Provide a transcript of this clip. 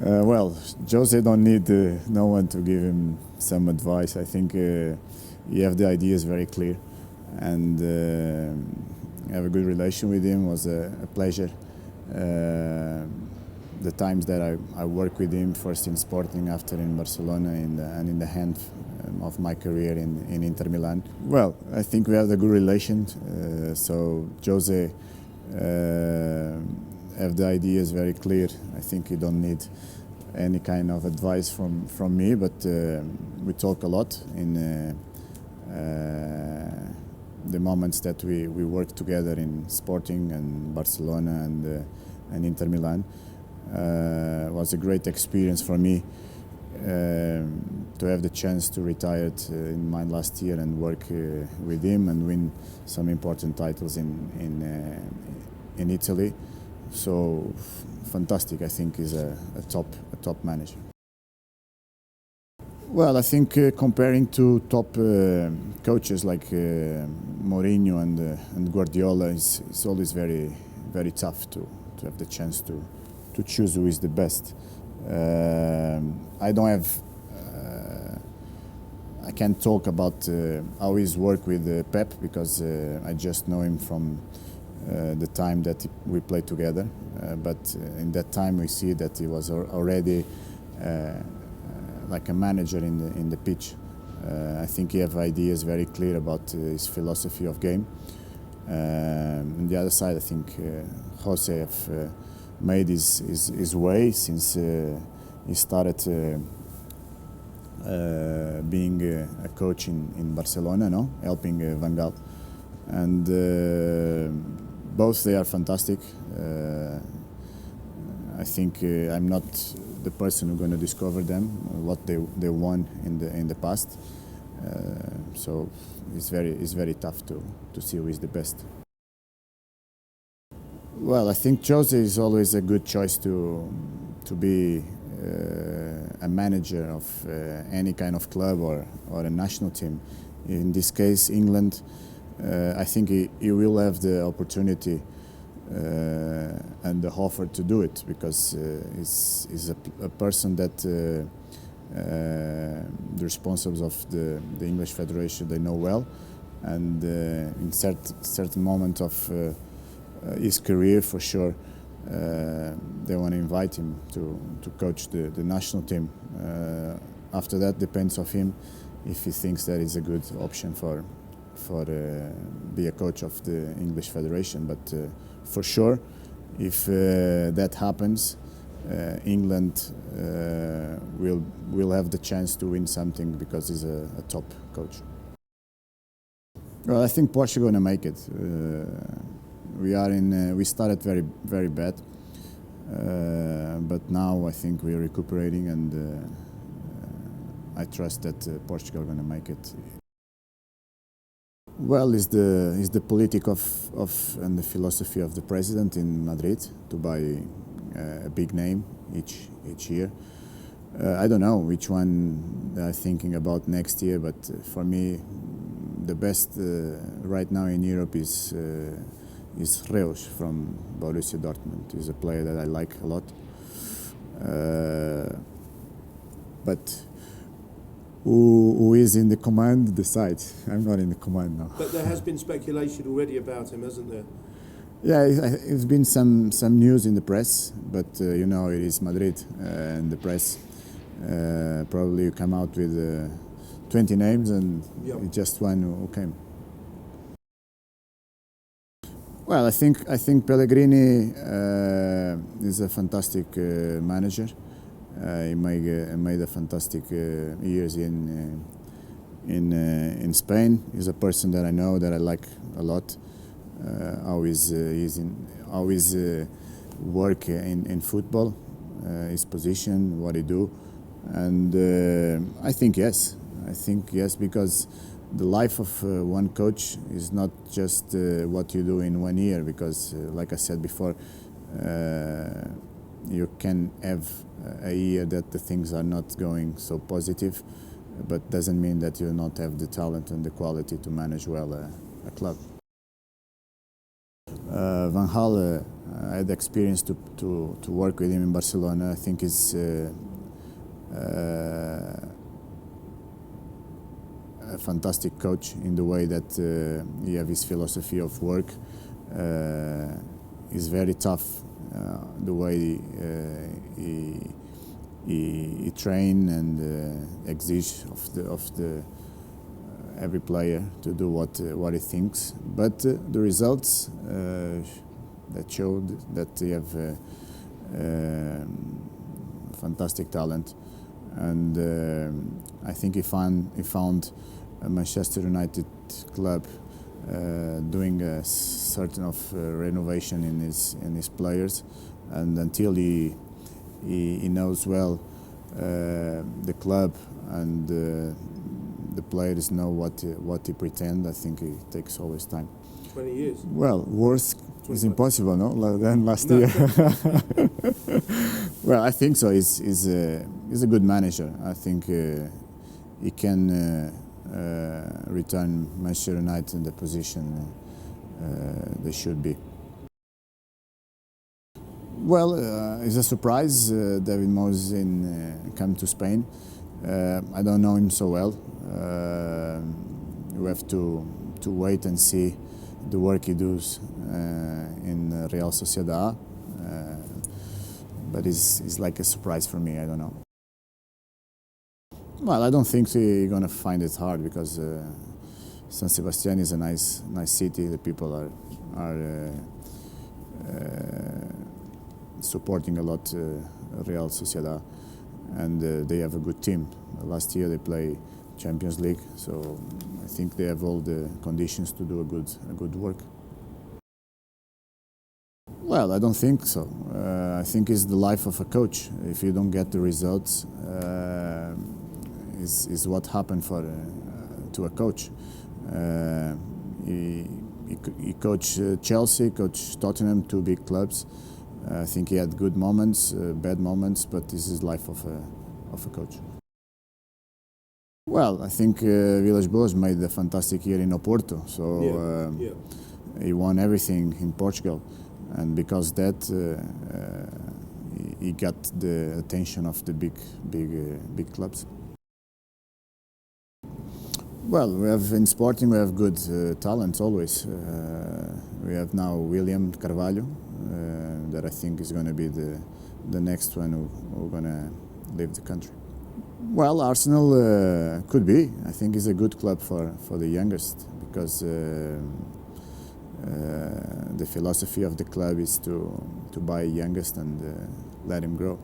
Well, Jose don't need no one to give him some advice. I think he have the ideas very clear, and have a good relation with him. Was a pleasure. The times that I worked with him, first in Sporting, after in Barcelona, and in the hand of my career in Inter Milan. Well, I think we have a good relation. So Jose have the ideas very clear. I think he don't need any kind of advice from me, but we talk a lot in the moments that we work together in Sporting and Barcelona and Inter Milan. Was a great experience for me to have the chance to retire in my last year and work with him and win some important titles in Italy. So fantastic! I think he's a top manager. Well, I think comparing to top coaches like Mourinho and Guardiola, it's always very tough to have the chance to choose who is the best. I don't have. I can't talk about how he's worked with Pep because I just know him from the time that we played together. But in that time, we see that he was already like a manager in the pitch. I think he have ideas very clear about his philosophy of game. On the other side, I think Jose have made his way since he started being a coach in Barcelona, no? Helping Van Gaal. And both they are fantastic. I think I'm not the person who's going to discover them, what they won in the past. So it's very tough to see who is the best. Well, I think Jose is always a good choice to be a manager of any kind of club or a national team. In this case, England. I think he will have the opportunity and the offer to do it because he's a person that the responsibles of the English Federation they know well, and in certain moment of his career for sure they want to invite him to coach the national team. After that depends on him if he thinks that is a good option for be a coach of the English Federation, but for sure, if that happens, England will have the chance to win something because he's a top coach. Well, I think Portugal gonna make it. We started very bad, but now I think we're recuperating, and I trust that Portugal gonna make it. Well, it's the politic of and the philosophy of the president in Madrid to buy a big name each year. I don't know which one they are thinking about next year, but for me, the best right now in Europe is Reus from Borussia Dortmund. He's a player that I like a lot, but. Who is in the command decides. I'm not in the command now. But there has been speculation already about him, hasn't there? Yeah, it's been some news in the press, but you know it is Madrid and the press. Probably you come out with 20 names and just one who came. Well, I think Pellegrini is a fantastic manager. He made a fantastic years in Spain. He's a person that I know that I like a lot. Always work in football, his position, what he do, and I think yes. Because the life of one coach is not just what you do in 1 year. Because, like I said before, you can have a year that the things are not going so positive, but doesn't mean that you not have the talent and the quality to manage well a club. Van Gaal I had the experience to work with him in Barcelona. I think he's a fantastic coach in the way that he has his philosophy of work. He's very tough the way he train and exige of the every player to do what he thinks. But the results that showed that he have fantastic talent, and I think he found a Manchester United club doing a certain of renovation in his players, and until he knows well the club and the players know what he pretend. I think it takes always time. 20 years. Well, worse is impossible, no? Than last year. Well, I think so. He's a good manager. I think he can return Manchester United in the position they should be. Well, it's a surprise. David Moyes come to Spain. I don't know him so well. We have to wait and see the work he does in Real Sociedad. But it's like a surprise for me. I don't know. Well, I don't think he's gonna find it hard because San Sebastián is a nice city. The people are supporting a lot Real Sociedad, and they have a good team. Last year they play Champions League, so I think they have all the conditions to do a good work. Well, I don't think so. I think it's the life of a coach. If you don't get the results, is what happened to a coach. He coached Chelsea, coached Tottenham, two big clubs. I think he had good moments, bad moments, but this is life of a coach. Well, I think Villas-Boas made a fantastic year in Oporto, so he won everything in Portugal, and because that he got the attention of the big clubs. Well, in Sporting we have good talents always. We have now William Carvalho, that I think is going to be the next one who's going to leave the country. Well, Arsenal could be. I think it's a good club for the youngest because the philosophy of the club is to buy youngest and let him grow.